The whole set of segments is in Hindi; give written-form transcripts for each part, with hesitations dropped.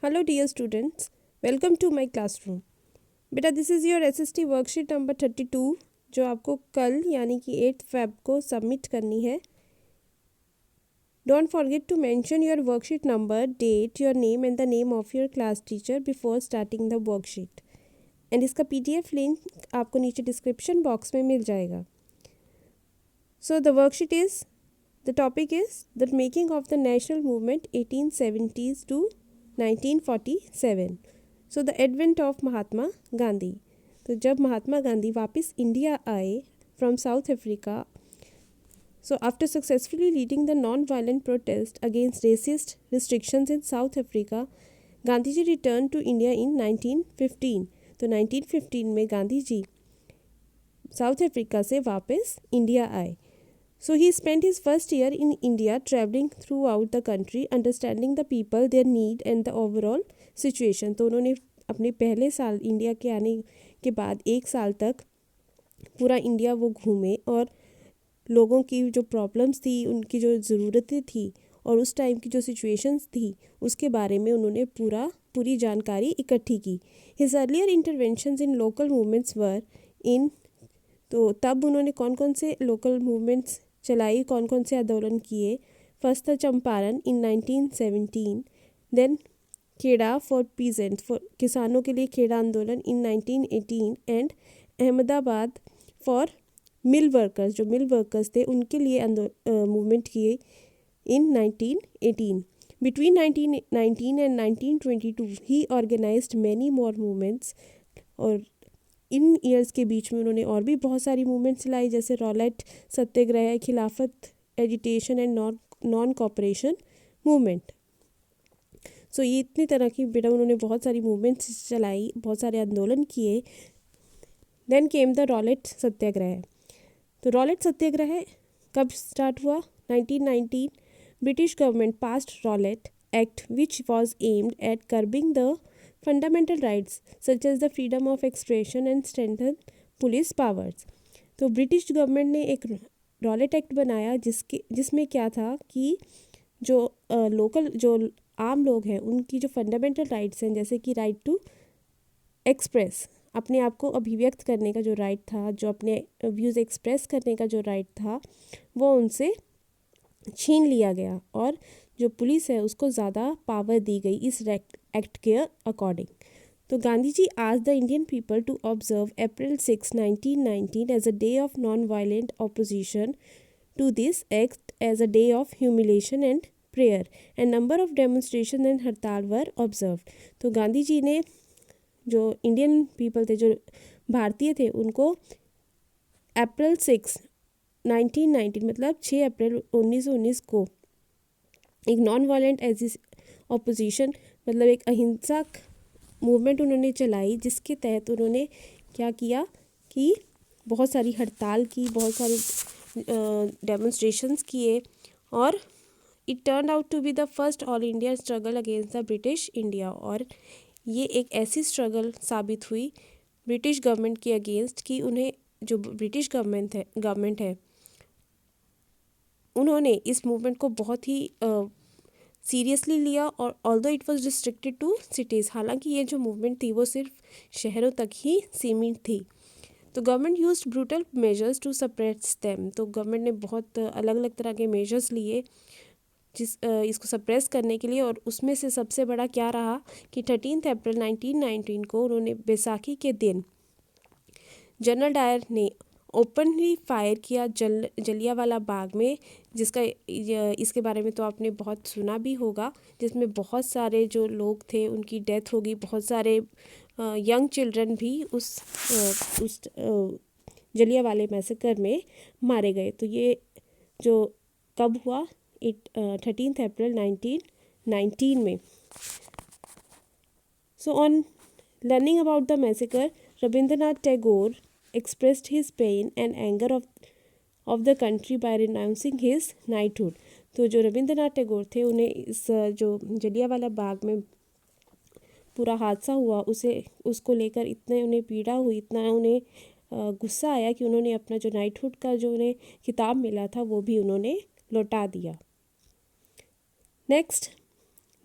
Hello dear students, welcome to my classroom. बेटा this is your SST worksheet number 32 जो आपको कल यानी कि 8 Feb को सबमिट करनी है. Don't forget to mention your worksheet number, date, your name and the name of your class teacher before starting the worksheet. And इसका PDF लिंक आपको नीचे डिस्क्रिप्शन बॉक्स में मिल जाएगा. So the worksheet is the topic is the making of the national movement 1870s to 1947. So the advent of Mahatma Gandhi. तो जब महात्मा गांधी वापस इंडिया आए from South Africa, so after successfully leading the non violent protest against racist restrictions in South Africa, Gandhi ji return to India in 1915. तो 1915 में गांधी जी साउथ अफ्रीका से वापस इंडिया आए. So he spent his first year in India traveling throughout the country, understanding the people, their need and the overall situation. तो उन्होंने अपने पहले साल इंडिया के आने के बाद 1 साल तक पूरा इंडिया वो घूमे और लोगों की जो प्रॉब्लम्स थी, उनकी जो ज़रूरतें थी और उस टाइम की जो सिचुएशंस थी उसके बारे में उन्होंने पूरी जानकारी इकट्ठी की. His earlier interventions in local movements were in. तो तब उन्होंने कौन कौन से लोकल मूवमेंट्स चलाई, कौन कौन से आंदोलन किए. फर्स्ट था Champaran in 1917, then Kheda for peasant, for किसानों के लिए खेड़ा आंदोलन in 1918 and Ahmedabad for mill workers, जो मिल वर्कर्स थे उनके लिए मूवमेंट किए in 1918. Between 1919 and 1922 he organized many more movements. और इन ईयर्स के बीच में उन्होंने और भी बहुत सारी मूवमेंट्स चलाई, जैसे Rowlatt Satyagraha, Khilafat agitation and non cooperation movement. So ये इतनी तरह की बेटा उन्होंने बहुत सारी मूवमेंट्स चलाई, बहुत सारे आंदोलन किए. देन केम द रॉलेट सत्याग्रह. तो रॉलेट सत्याग्रह कब स्टार्ट हुआ? 1919. British government passed Rowlatt act which was aimed at curbing the fundamental rights such as the freedom of expression and strengthen police powers. तो ब्रिटिश गवर्नमेंट ने एक रॉलेट एक्ट बनाया जिसमें क्या था कि जो लोकल जो आम लोग हैं उनकी जो फंडामेंटल राइट्स हैं, जैसे कि राइट टू एक्सप्रेस, अपने आप को अभिव्यक्त करने का जो राइट था, जो अपने व्यूज़ एक्सप्रेस करने का जो राइट था, वो उनसे छीन लिया गया और जो पुलिस है उसको ज़्यादा पावर दी गई इस एक्ट के अकॉर्डिंग. तो गांधी जी आज the Indian people to observe April 6, 1919 as a day of non violent opposition to this act as a day of humiliation and prayer and number of demonstration and hartal were observe. तो गांधी जी ने जो इंडियन पीपल थे, जो भारतीय थे, उनको April 6, 1919 मतलब 6 अप्रैल 1919 को एक नॉन वायलेंट एज ऑपोजिशन मतलब एक अहिंसक मूवमेंट उन्होंने चलाई, जिसके तहत उन्होंने क्या किया कि बहुत सारी हड़ताल की, बहुत सारे डेमोन्स्ट्रेशंस किए और it turn out to be the first all India struggle against the British India. और ये एक ऐसी स्ट्रगल साबित हुई ब्रिटिश गवर्नमेंट के अगेंस्ट कि उन्हें जो ब्रिटिश गवर्नमेंट है उन्होंने इस मूवमेंट को बहुत ही सीरियसली लिया. और although it was restricted to cities, हालांकि ये जो मूवमेंट थी वो सिर्फ शहरों तक ही सीमित थी. तो government used brutal measures to suppress them. तो गवर्नमेंट ने बहुत अलग अलग तरह के मेजर्स लिए इसको सप्रेस करने के लिए. और उसमें से सबसे बड़ा क्या रहा कि 13 अप्रैल 1919 को उन्होंने बैसाखी के दिन जनरल डायर ने ओपनली फायर किया जलियांवाला बाग में, जिसका इसके बारे में तो आपने बहुत सुना भी होगा, जिसमें बहुत सारे जो लोग थे उनकी डेथ हो गई, बहुत सारे यंग चिल्ड्रन भी उस जलियांवाले मैसेकर में मारे गए. तो ये जो कब हुआ? 13 अप्रैल 1919 में. So on learning about the massacre, Rabindranath Tagore expressed his pain and anger of the country by renouncing his knighthood. तो जो रविंद्रनाथ टैगोर थे उन्हें इस जो जलियांवाला बाग में पूरा हादसा हुआ उसको लेकर इतने उन्हें पीड़ा हुई, इतना उन्हें गुस्सा आया कि उन्होंने अपना जो नाइटहुड का जो उन्हें खिताब मिला था वो भी उन्होंने लौटा दिया. Next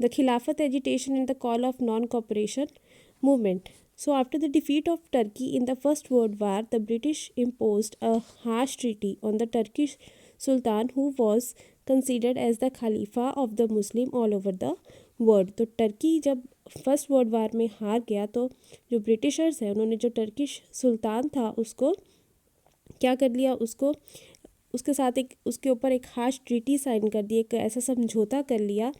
the Khilafat agitation and the call of non-cooperation movement. So after the defeat of Turkey in the First World War, the British imposed a harsh treaty on the Turkish Sultan, who was considered as the Khalifa of the Muslim all over the world. तो टर्की जब फर्स्ट वर्ल्ड वार में हार गया तो जो ब्रिटिशर्स हैं उन्होंने जो टर्किश सुल्तान था उसको क्या कर लिया, उसको उसके साथ एक उसके ऊपर एक हार्श ट्रीटी साइन कर दी, एक ऐसा समझौता कर लिया.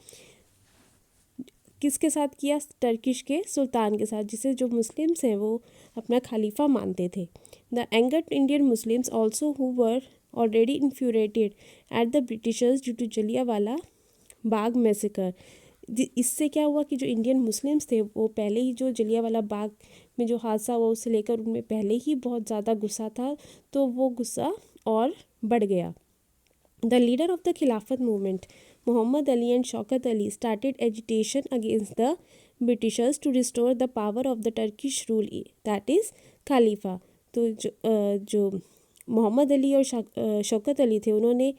किसके साथ किया? टर्किश के सुल्तान के साथ, जिसे जो मुस्लिम्स हैं वो अपना खलीफा मानते थे. The angered Indian Muslims also who were already infuriated at the Britishers due to Jallianwala Bagh massacre. इससे क्या हुआ कि जो इंडियन मुस्लिम्स थे वो पहले ही जो जलियांवाला बाग में जो हादसा हुआ उससे लेकर उनमें पहले ही बहुत ज़्यादा गुस्सा था, तो वो गुस्सा और बढ़ गया. द लीडर ऑफ द खिलाफत movement Muhammad Ali and Shaukat Ali started agitation against the Britishers to restore the power of the Turkish rule, that is Khalifa. तो जो मोहम्मद अली और शौकत अली थे उन्होंने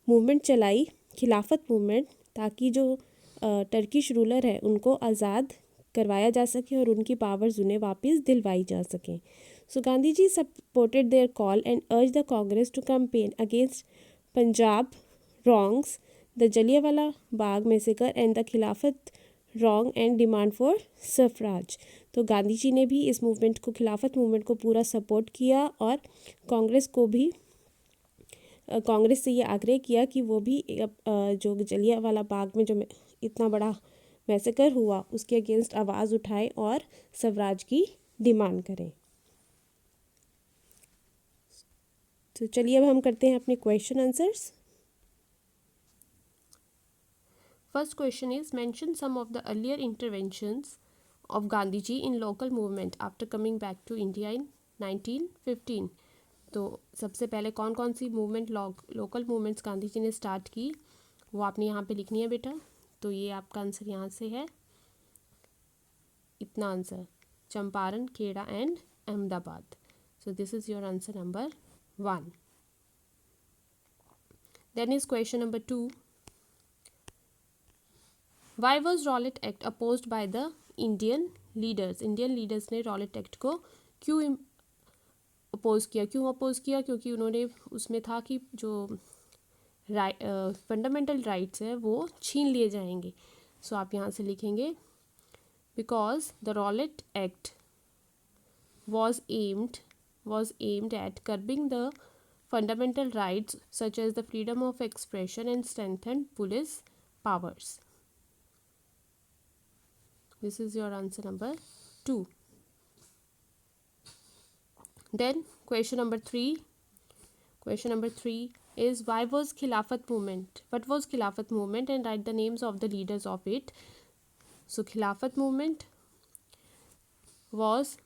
मूवमेंट चलाई, खिलाफत मूवमेंट, ताकि जो टर्किश रूलर है उनको आज़ाद करवाया जा सके और उनकी पावर्स उन्हें वापस दिलवाई जा सकें. So Gandhi ji supported their call and urge the Congress to campaign against Punjab wrongs, the Jallianwala Bagh massacre and the खिलाफत wrong and demand for suffrage. तो गांधी जी ने भी इस मूवमेंट को, खिलाफत मूवमेंट को पूरा सपोर्ट किया और कांग्रेस को भी, कांग्रेस से ये आग्रह किया कि वो भी जो जलियांवाला बाग में जो इतना बड़ा मैसेकर हुआ उसके अगेंस्ट आवाज़ उठाए और स्वराज की डिमांड करें. तो चलिए अब हम करते हैं अपने question answers. First question is, mention some of the earlier interventions of Gandhiji in local movement after coming back to India in 1915. तो सबसे पहले कौन कौन सी movement, local movements Gandhi ji ने स्टार्ट की वो आपने यहाँ पे लिखनी है बेटा. तो ये आपका आंसर यहाँ से है, इतना answer, Champaran, Kheda and Ahmedabad. So this is your answer number 1. Then is question number 2. Why was Rowlatt Act opposed by the Indian leaders? Indian leaders ने रॉलेट एक्ट को क्यों अपोज किया? क्यों अपोज किया? क्योंकि उन्होंने उसमें था कि जो फंडामेंटल राइट्स है वो छीन लिए जाएंगे. सो आप यहाँ से लिखेंगे, because the Rowlatt act was aimed at curbing the fundamental rights such as the freedom of expression and strengthened police powers. This is your answer number 2. Then question number 3. Question number 3 is, why was Khilafat movement? What was Khilafat movement, and write the names of the leaders of it. So Khilafat movement was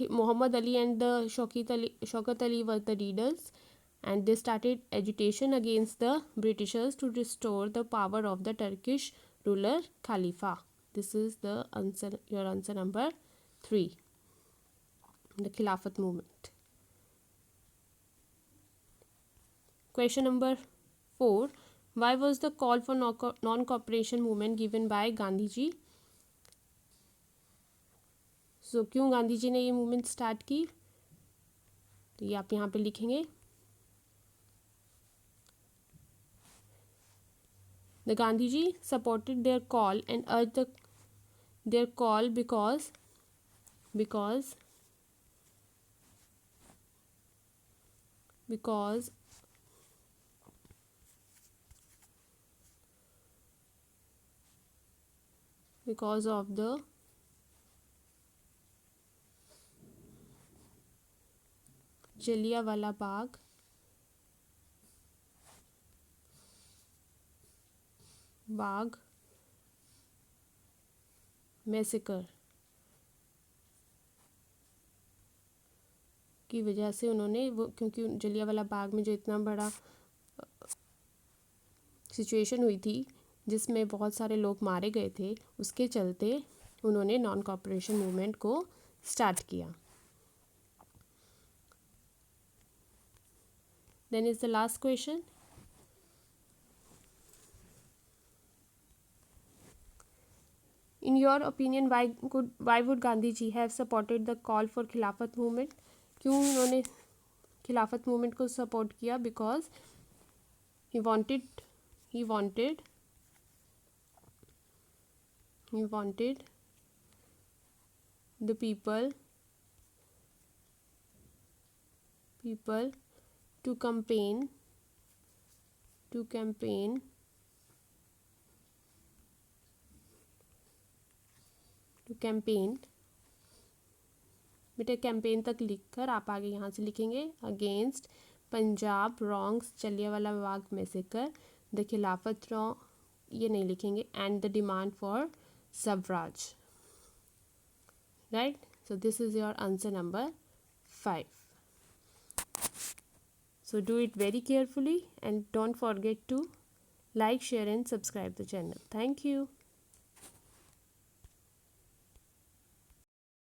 Muhammad Ali and the Shaukat Ali were the leaders, and they started agitation against the Britishers to restore the power of the Turkish ruler Khalifa. This is the answer, your answer number 3, the Khilafat movement. Question number 4. Why was the call for non-cooperation movement given by Gandhiji? So क्यों गांधी जी ने ये मूवमेंट स्टार्ट की? तो ये आप यहाँ पे लिखेंगे, The Gandhiji supported their call and urged their call because of the Jallianwala Bagh massacre की वजह से उन्होंने वो, क्योंकि जलियांवाला बाग में जो इतना बड़ा सिचुएशन हुई थी जिसमें बहुत सारे लोग मारे गए थे, उसके चलते उन्होंने नॉन कॉपरेशन मूवमेंट को स्टार्ट किया. Then is the last question. In your opinion, why would Gandhi ji have supported the call for Khilafat movement? क्यों उन्होंने खिलाफत मूवमेंट को सपोर्ट किया? Because he wanted he wanted he wanted the people to campaign बेटा कैंपेन तक लिखकर आप आगे यहाँ से लिखेंगे against Punjab wrongs Jallianwala Bagh massacre the खिलाफत ये नहीं लिखेंगे and the demand for Swaraj. Right, so this is your answer number 5. So do it very carefully and don't forget to like, share and subscribe the channel. Thank you.